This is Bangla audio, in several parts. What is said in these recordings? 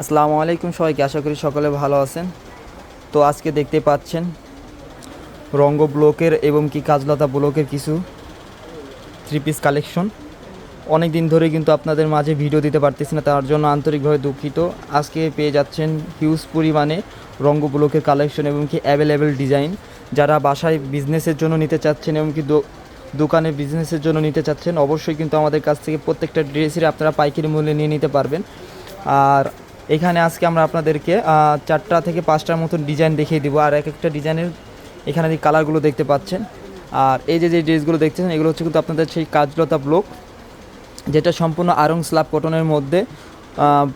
আসসালামু আলাইকুম সবাইকে, আশা করি সকলে ভালো আছেন। তো আজকে দেখতে পাচ্ছেন রঙ্গ ব্লকের এবং কি কাজলতা ব্লকের কিছু থ্রি পিস কালেকশন। অনেক দিন ধরে কিন্তু আপনাদের মাঝে ভিডিও দিতে পারতেছি না, তার জন্য আন্তরিকভাবে দুঃখিত। আজকে পেয়ে যাচ্ছেন হিউজ পরিমাণে রঙ্গ ব্লকের কালেকশন এবং কি অ্যাভেলেবেল ডিজাইন। যারা বাসায় বিজনেসের জন্য নিতে চাচ্ছেন এবং কি দোকানে বিজনেসের জন্য নিতে চাচ্ছেন, অবশ্যই কিন্তু আমাদের কাছ থেকে প্রত্যেকটা ড্রেসের আপনারা পাইকারি মূল্যে নিয়ে নিতে পারবেন। আর এখানে আজকে আমরা আপনাদেরকে 4টা থেকে 5টার মতন ডিজাইন দেখিয়ে দিব, আর এক একটা ডিজাইনের এখানে যে কালারগুলো দেখতে পাচ্ছেন। আর এই যে ড্রেসগুলো দেখতেছেন, এগুলো হচ্ছে কিন্তু আপনাদের সেই কাজলতা ব্লক, যেটা সম্পূর্ণ আড়ং স্ল্যাব কটনের মধ্যে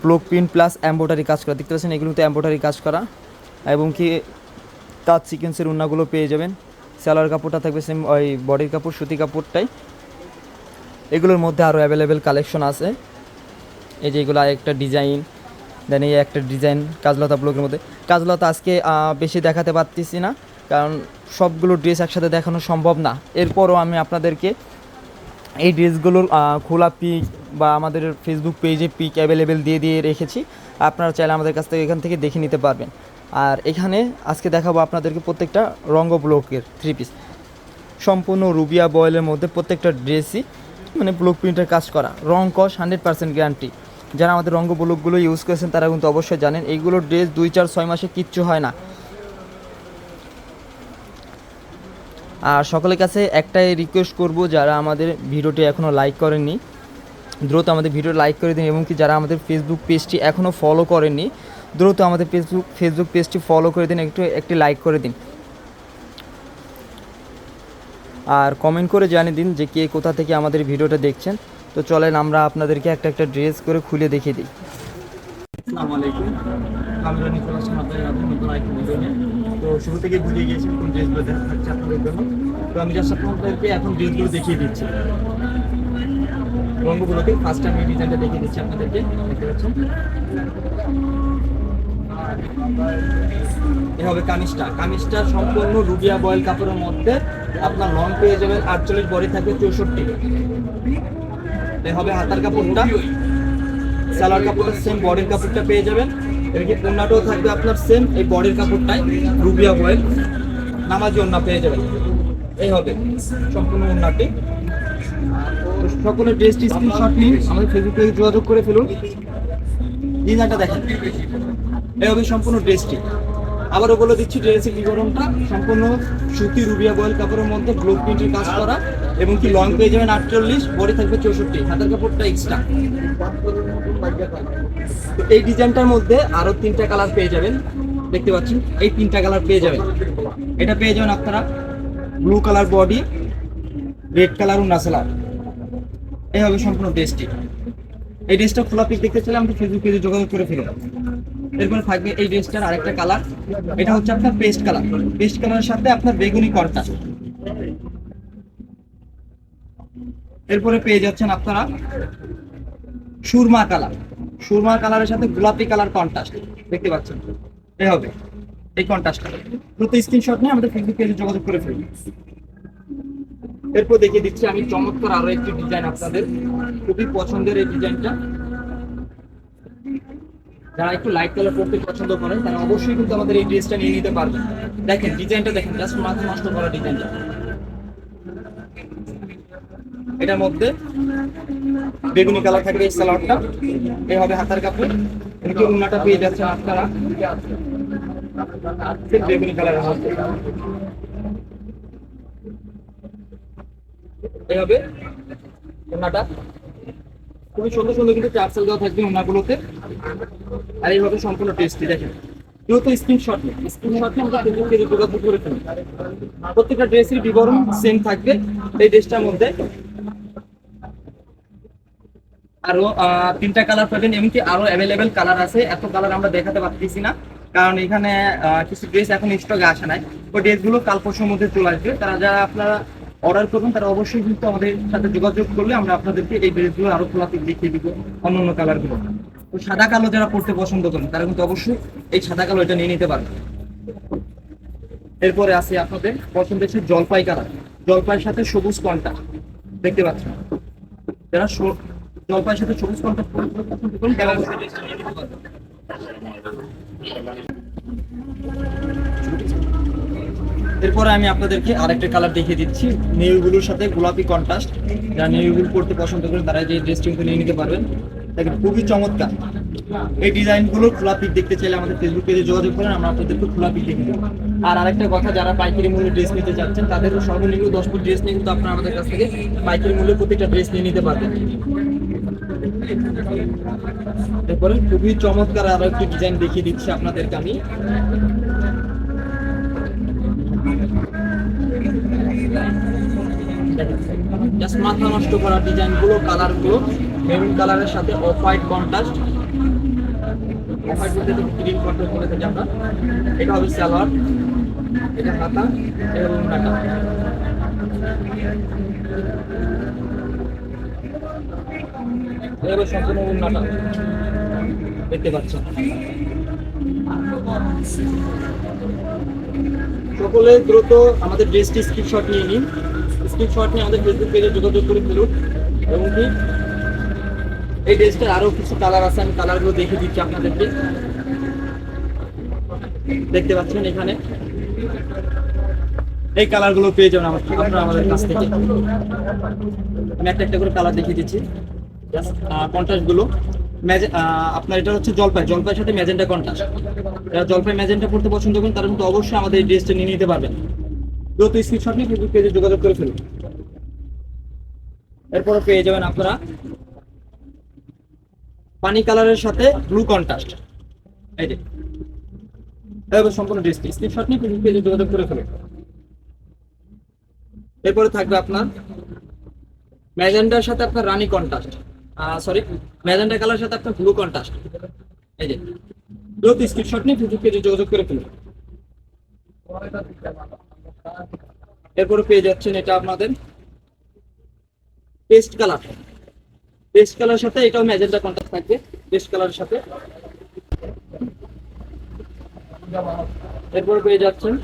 ব্লক প্রিন্ট প্লাস এম্ব্রয়ডারি কাজ করা। দেখতে পাচ্ছেন এগুলো কিন্তু এম্ব্রয়ডারি কাজ করা, এবং কি তাঁত সিকোয়েন্সের উন্নাগুলো পেয়ে যাবেন। সালোয়ার কাপড়টা থাকবে সেম ওই বডির কাপড়, সুতি কাপড়টাই। এগুলোর মধ্যে আরও অ্যাভেলেবেল কালেকশন আছে। এই যে এগুলো একটা ডিজাইন, দেন এই একটা ডিজাইন কাজলতা ব্লকের মধ্যে। কাজলতা আজকে বেশি দেখাতে পারতেছি না, কারণ সবগুলো ড্রেস একসাথে দেখানো সম্ভব না। এরপরও আমি আপনাদেরকে এই ড্রেসগুলোর খোলা পিক বা আমাদের ফেসবুক পেজে পিক অ্যাভেলেবেল দিয়ে রেখেছি। আপনারা চাইলে আমাদের কাছ থেকে এখান থেকে দেখে নিতে পারবেন। আর এখানে আজকে দেখাবো আপনাদেরকে প্রত্যেকটা রঙ্গ ব্লকের থ্রি পিস, সম্পূর্ণ রুবিয়া বয়েলের মধ্যে প্রত্যেকটা ড্রেসই মানে ব্লক প্রিন্টের কাজ করা, রং কস 100% গ্যারান্টি। যারা আমাদের রঙ্গ ব্লকগুলো ইউজ করেছেন তারা কিন্তু অবশ্যই জানেন এইগুলোর ড্রেস 2, 4, 6 মাসে কিচ্ছু হয় না। আর সকলের কাছে একটাই রিকোয়েস্ট করব, যারা আমাদের ভিডিওটি এখনও লাইক করেননি দ্রুত আমাদের ভিডিও লাইক করে দিন, এবং কি যারা আমাদের ফেসবুক পেজটি এখনও ফলো করেননি দ্রুত আমাদের ফেসবুক পেজটি ফলো করে দিন, একটি লাইক করে দিন। আর কমেন্ট করে জানিয়ে দিন যে কে কোথা থেকে আমাদের ভিডিওটা দেখছেন। তো চলেন আমরা আপনাদেরকে একটা একটা ড্রেস করে খুলে দেখিয়ে দিই। আসসালামু আলাইকুম, আমি রনি ফরাজ, আপনাদের নতুন আরেকটি ভিডিও নিয়ে। তো শুরু থেকে বুঝিয়ে গিয়েছি কোন ড্রেসগুলো দেখা থাকছে আপনাদের জন্য। তো আমি জাস্ট আপনাদেরকে এখন ড্রেসগুলো দেখিয়ে দিচ্ছি। রঙগুলোকে ফার্স্ট আমি ডিজাইনটা দেখিয়ে দিচ্ছি আপনাদেরকে, দেখতে পাচ্ছেন। এ হবে কামিজটা সম্পূর্ণ রুবিয়া বয়েল কাপড়ের মধ্যে আপনার লং পেয়ে যাবেন 48, বডি থাকবে 64। এ হবে হাতার কাপড়টা, সালোয়ার কাপড়টা সেম বডির কাপড়টা পেয়ে যাবেন। এদিকে ওড়নাটাও থাকবে আপনার সেম এই বডির কাপড়টাই রুবিয়া বয়েল, নামাজি ওড়না পেয়ে যাবেন। এই হবে সম্পূর্ণ ওড়নাটি। সকলের ড্রেসটি স্ক্রিনশট নিন, আমাদের ফেসবুক পেজে যোগাযোগ করে ফেলুন। ডিজাইনটা দেখেন, এই হবে সম্পূর্ণ ড্রেসটি। আবারও বলে দিচ্ছি ড্রেসের বিবরণটা, সম্পূর্ণ সুতি রুবিয়া বয়েল কাপড়ের মধ্যে ব্লক প্রিন্টের কাজ করা, এবং কি লং পেয়ে যাবেন 48, বডি থাকবে 64, হাতের কাপড়টা এক্সট্রা। তো এই ডিজাইনটার মধ্যে আরো 3টা কালার পেয়ে যাবেন, দেখতে পাচ্ছেন এই 3টা কালার পেয়ে যাবেন। এটা পেয়ে যাবেন আপনারা blue colour body, red colour উন্না সালোয়ার। এই হবে সম্পূর্ণ ড্রেসটি। এই ড্রেসটা খোলা পিক দেখতে চাইলে আমাদের ফেসবুক পেজে যোগাযোগ করে ফেলুন। এরপরে থাকবে এই ড্রেসটার আরেকটা কালার, এটা হচ্ছে আপনার পেস্ট কালার, পেস্ট কালারের সাথে আপনার বেগুনি কন্ট্রাস্ট। এরপরে পেয়ে যাচ্ছেন আপনারা সুরমা কালারের সাথে গোলাপি কালার কন্ট্রাস্ট, দেখতে পাচ্ছেন। এই হবে এই কন্ট্রাস্টটা। প্রতি স্ক্রিনশট নিয়ে আমাদের ফেসবুক পেজে যোগাযোগ করে ফেলুন। এরপর দেখিয়ে দিচ্ছি আমি চমৎকার আরো একটি ডিজাইন, আপনাদের খুবই পছন্দের এই ডিজাইনটা। যারা একটু লাইট কালার পড়তে পছন্দ করেন তারা অবশ্যই কিন্তু আমাদের এই ড্রেসটা নিয়ে নিতে পারবেন। দেখেন ডিজাইনটা দেখেন, জাস্ট মাথা নষ্ট করা ডিজাইনটা। এটার মধ্যে বেগুনি কালার থাকবে এই সালোয়ারটা, এই হবে হাতার কাপড়। এদিকে উন্নাটা পেয়ে যাচ্ছেন আপনারা বেগুনি কালারের মধ্যে। এই হবে উন্নাটা, খুবই সুন্দর সুন্দর কিন্তু চার্সেল দেওয়া থাকবে উন্নাগুলোতে। আর এইভাবে সম্পূর্ণ টেস্টি দেখেন। যেহেতু স্ক্রিনশট নিয়ে আমরা ফেসবুক পেজে যোগাযোগ করে ফেলুন। প্রত্যেকটা ড্রেসের বিবরণ সেম থাকবে এই ড্রেসটার মধ্যে। আরো 3টা কালার পাবেন, এমনকি আরো অ্যাভেলেবেল কালার আছে। এত কালার আমরা দেখাতে পারতেছি না, কারণ এখানে কিছু ড্রেস এখন স্টকে আসে নাই। ওই ড্রেসগুলো কাল পরশুর মধ্যে চলে আসবে। যারা আপনারা অর্ডার করবেন তারা অবশ্যই কিন্তু আমাদের সাথে যোগাযোগ করলে আমরা আপনাদেরকে এই ড্রেসগুলো আরো খোলাতে দেখিয়ে দিব অন্য কালারগুলো। তো সাদা কালো যারা পড়তে পছন্দ করেন তারা কিন্তু অবশ্যই এই সাদা কালো এটা নিয়ে নিতে পারবেন। এরপরে আছে আপনাদের পছন্দের জলপাই কালার, জলপাইয়ের সাথে সবুজ কন্ট্রাস্ট, দেখতে পাচ্ছেন। যারা জলপাইয়ের সাথে সবুজ কন্ট্রাস্ট পছন্দ করেন তারা অবশ্যই নিয়ে নিতে পারবেন। এরপরে আমি আপনাদেরকে আরেকটা কালার দেখিয়ে দিচ্ছি, নেভিগুলোর সাথে গোলাপি কন্ট্রাস্ট। যারা নেভিগুলো পড়তে পছন্দ করেন তারা যে ড্রেসটি কিন্তু নিয়ে নিতে পারবেন। দেখেন খুবই চমৎকার। এই ডিজাইনগুলো খোলা পিক দেখতে চাইলে আমাদের ফেসবুক পেজে যোগাযোগ করেন, আমরা আপনাদেরকে খোলা পিক দেখে দেবো। আর আরেকটা কথা, যারা পাইকারি মূল্যে ড্রেস নিতে চাচ্ছেন তাদের সর্বনিম্ন 10 ফুট ড্রেস নিয়ে কিন্তু আপনারা আমাদের কাছ থেকে পাইকারি মূল্যে প্রত্যেকটা ড্রেস নিয়ে নিতে পারবেন। এরপরে খুবই চমৎকার আরো একটি ডিজাইন দেখিয়ে দিচ্ছি আপনাদেরকে আমি। জাস্ট মাথা নষ্ট করা ডিজাইন গুলো, কালার গুলো মেরুন কালারের সাথে off white contrast. Off white বলতে গ্রিন কন্ট্রাস্ট বলে থাকি আমরা। এটা হবে সালোয়ার, এটা হাতা, এটা ওড়নাটা। এটা সম্পূর্ণ ওড়নাটা দেখতে পাচ্ছেন। সকলে দ্রুত আমাদের ড্রেসটি স্ক্রিনশট নিয়ে নিন। স্ক্রিনশট নিয়ে আমাদের ফেসবুক পেজে যোগাযোগ করে ফেলুন। এবং কি এই ড্রেসটার আরো কিছু কালার আছে, আমি কালারগুলো দেখে দিচ্ছি আপনাদেরকে। দেখতে পাচ্ছেন এখানে এই কালারগুলো পেয়ে যাবেন আপনারা আমাদের কাছ থেকে। আমি একটা একটা করে কালার দেখিয়ে দিচ্ছি। কন্ট্রাস্ট গুলো আপনার এটা হচ্ছে জলপাইয়ের সাথে ম্যাজেন্টা কন্ট্রাস্ট। যারা জলপাই ম্যাজেন্টা পড়তে পছন্দ করেন তারা কিন্তু অবশ্যই আমাদের এই ড্রেসটা নিয়ে নিতে পারবেন। দ্রুত স্ক্রিনশট নিয়ে ফেসবুক পেজে যোগাযোগ করে ফেলুন। এরপরে পেয়ে যাবেন আপনারা পানি কালারের সাথে ব্লু কন্ট্রাস্ট। এই যে সম্পূর্ণ ড্রেসটি স্ক্রিনশট নিয়ে ফেসবুক পেজে যোগাযোগ করে ফেলুন। এরপরে থাকবে আপনার ম্যাজেন্টার সাথে আপনার রানী কন্ট্রাস্ট, সরি ম্যাজেন্টা কালারের সাথে আপনার ব্লু কন্ট্রাস্ট। এই যে দ্রুত স্ক্রিনশট নিয়ে ফেসবুক পেজে যোগাযোগ করে ফেলুন। এরপরে পেয়ে যাচ্ছেন এটা আপনাদের পেস্ট কালার। পেস্ট কালারের সাথে এটাও ম্যাজেন্টা কন্ট্রাস্ট থাকবে পেস্ট কালারের সাথে। এরপরে পেয়ে যাচ্ছেন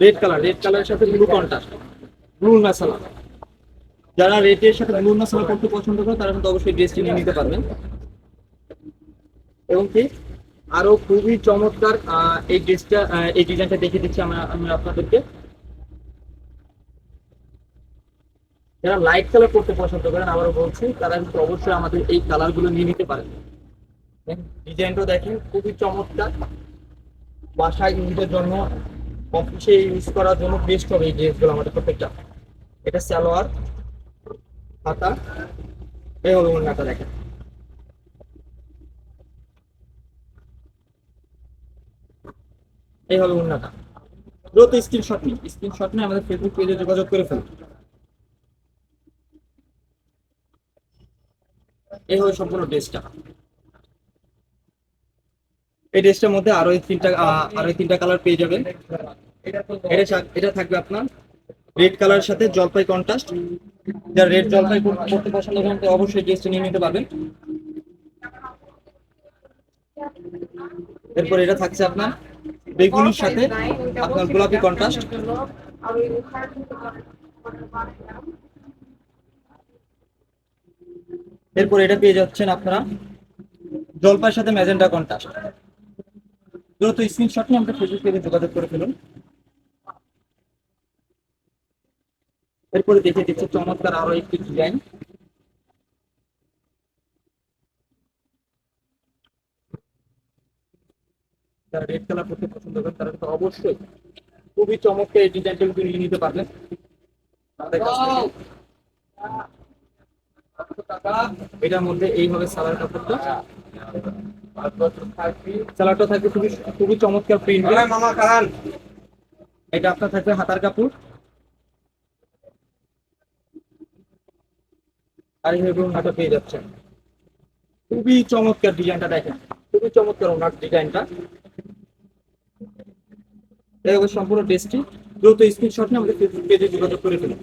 রেড কালারের সাথে ব্লু কন্ট্রাস্ট, ব্লু মশলা। যারা রেডের সাথে ব্লু মশলা করতে পছন্দ করে তারা কিন্তু অবশ্যই ড্রেসটি নিয়ে নিতে পারবেন। এবং কি আরো খুবই চমৎকার এই ড্রেসটা, এই ডিজাইনটা দেখিয়ে দিচ্ছি আমরা আপনাদেরকে। যারা লাইট কালার করতে পছন্দ করেন আবারও বলছি তারা কিন্তু অবশ্যই আমাদের এই কালার গুলো নিয়ে নিতে পারেন। ডিজাইনটা দেখেন খুবই চমৎকার, বাসায় ইউজের জন্য, অফিসে ইউজ করার জন্য বেস্ট হবে এই ড্রেসগুলো আমাদের প্রত্যেকটা। এটা সালোয়ার, হাতা, এই হলো ওড়নাটা দেখেন। এই হলো ওড়নাটা। দ্রুত স্ক্রিনশট নিয়ে আমাদের ফেসবুক পেজে যোগাযোগ করে ফেলুন। এই হলো সম্পূর্ণ ড্রেসটা। এই ড্রেসটার মধ্যে আরো তিনটা কালার পেয়ে যাবেন। এটা থাকবে আপনার রেড কালারের সাথে জলপাই কন্ট্রাস্ট। যারা রেড জলপাই পড়তে পছন্দ করেন অবশ্যই ড্রেসটা নিয়ে নিতে পারবেন। এরপর এটা থাকছে আপনার বেগুনির সাথে আপনার গোলাপি কন্ট্রাস্ট। এরপর এটা পেয়ে যাচ্ছেন আপনারা জলপাইয়ের সাথে ম্যাজেন্টা কন্ট্রাস্ট। দ্রুত স্ক্রিনশট নিয়ে আমাদের ফেসবুক পেজে যোগাযোগ করে ফেলুন। এরপরে দেখে দিচ্ছে চমৎকার আরো একটি ডিজাইন। যারা রেড কালার করতে পছন্দ করেন তারা তো অবশ্যই খুবই চমৎকার এই ডিজাইনটা নিয়ে নিতে পারবেন আমাদের কাছ থেকে। এটার মধ্যে এইভাবে সালোয়ার কাপড়টা, সালোয়ারটা থাকবে খুবই খুবই চমৎকার প্রিন্ট। এটা আপনার থাকবে হাতার কাপড়, আর এইভাবে ওড়নাটা পেয়ে যাচ্ছেন। খুবই চমৎকার ডিজাইনটা দেখেন, খুবই চমৎকার ওড়নার ডিজাইনটা। এইভাবে সম্পূর্ণ ড্রেসটি দ্রুত স্ক্রিনশট নিয়ে আমাদের ফেসবুক পেজে যোগাযোগ করে ফেলুন।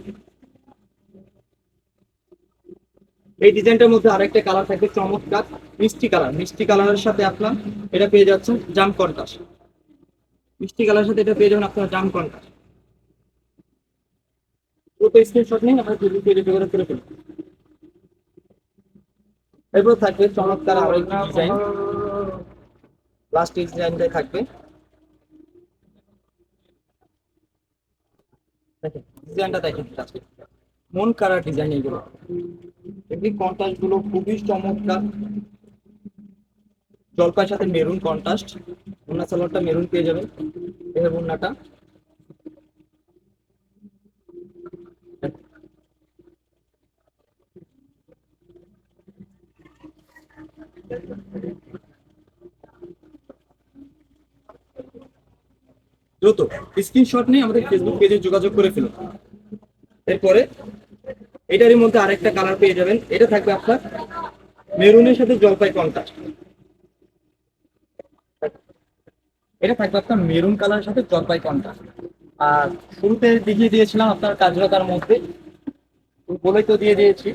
এই ডিজাইনটার মধ্যে আরেকটা কালার থাকবে চমৎকার মিষ্টি কালারের সাথে আপনার এটা পেয়ে যাচ্ছেন জাম কন্ট্রাস্ট। মিষ্টি কালারের সাথে এটা পেয়ে যাবেন আপনার জাম কন্ট্রাস্ট। দ্রুত স্ক্রিনশট নিয়ে আমাদের ফেসবুক পেজে যোগাযোগ করে ফেলুন। এরপর থাকবে চমৎকার আরো একটি ডিজাইন। লাস্ট এই ডিজাইনটাই থাকবে। দেখেন ডিজাইনটা দেখেন আজকে মন কাড়া ডিজাইন এগুলো, এমনি কন্ট্রাস্ট গুলো খুবই চমৎকার। জলপাইয়ের সাথে মেরুন কন্ট্রাস্ট, ওড়না সালোয়ারটা মেরুন পেয়ে যাবেন, এর ওড়নাটা দ্রুত স্ক্রিনশট নিয়ে আমাদের ফেসবুক পেজে যোগাযোগ করে ফেলুন। এরপরে এটারই মধ্যে আরেকটা কালার পেয়ে যাবেন, এটা থাকবে আপনার মেরুনের সাথে জলপাই কন্ট্রাস্ট। এটা থাকবে আপনার মেরুন কালারের সাথে জলপাই কন্ট্রাস্ট। আর শুরুতে দেখিয়ে দিয়েছিলাম আপনার কাজলতার মধ্যে, বলেই তো দিয়ে দিয়েছি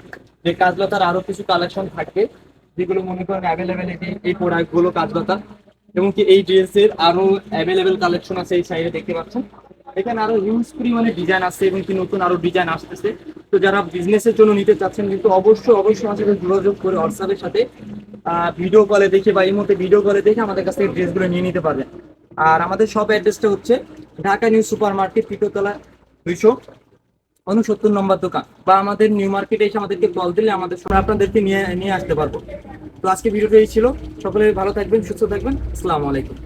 যে কাজলতার আরো কিছু কালেকশন থাকবে, যেগুলো মনে করেন অ্যাভেলেবেল এই প্রোডাক্ট গুলো কাজলতা, এবং কি এই ড্রেসের আরো অ্যাভেলেবেল কালেকশন আছে এই সাইডে দেখতে পাচ্ছেন। এখানে আরো হিউজ পরিমাণে ডিজাইন আছে এবং কি নতুন আরো ডিজাইন আসতেছে। তো যারা বিজনেসের জন্য নিতে চাচ্ছেন কিন্তু অবশ্যই অবশ্যই আমাদের সাথে যোগাযোগ করে হোয়াটসঅ্যাপের সাথে ভিডিও কলে দেখে বা এই মুহূর্তে ভিডিও কলে দেখে আমাদের কাছ থেকে ড্রেসগুলো নিয়ে নিতে পারবেন। আর আমাদের শপ অ্যাড্রেসটা হচ্ছে ঢাকা নিউ সুপার মার্কেট, তৃতীয়তলা, 269 নম্বর দোকান, বা আমাদের নিউ মার্কেটে এসে আমাদেরকে কল দিলে আমাদের সময় আপনাদেরকে নিয়ে নিয়ে আসতে পারবো। তো আজকে ভিডিওটা এই ছিল। সকলে ভালো থাকবেন, সুস্থ থাকবেন। আসসালামু আলাইকুম।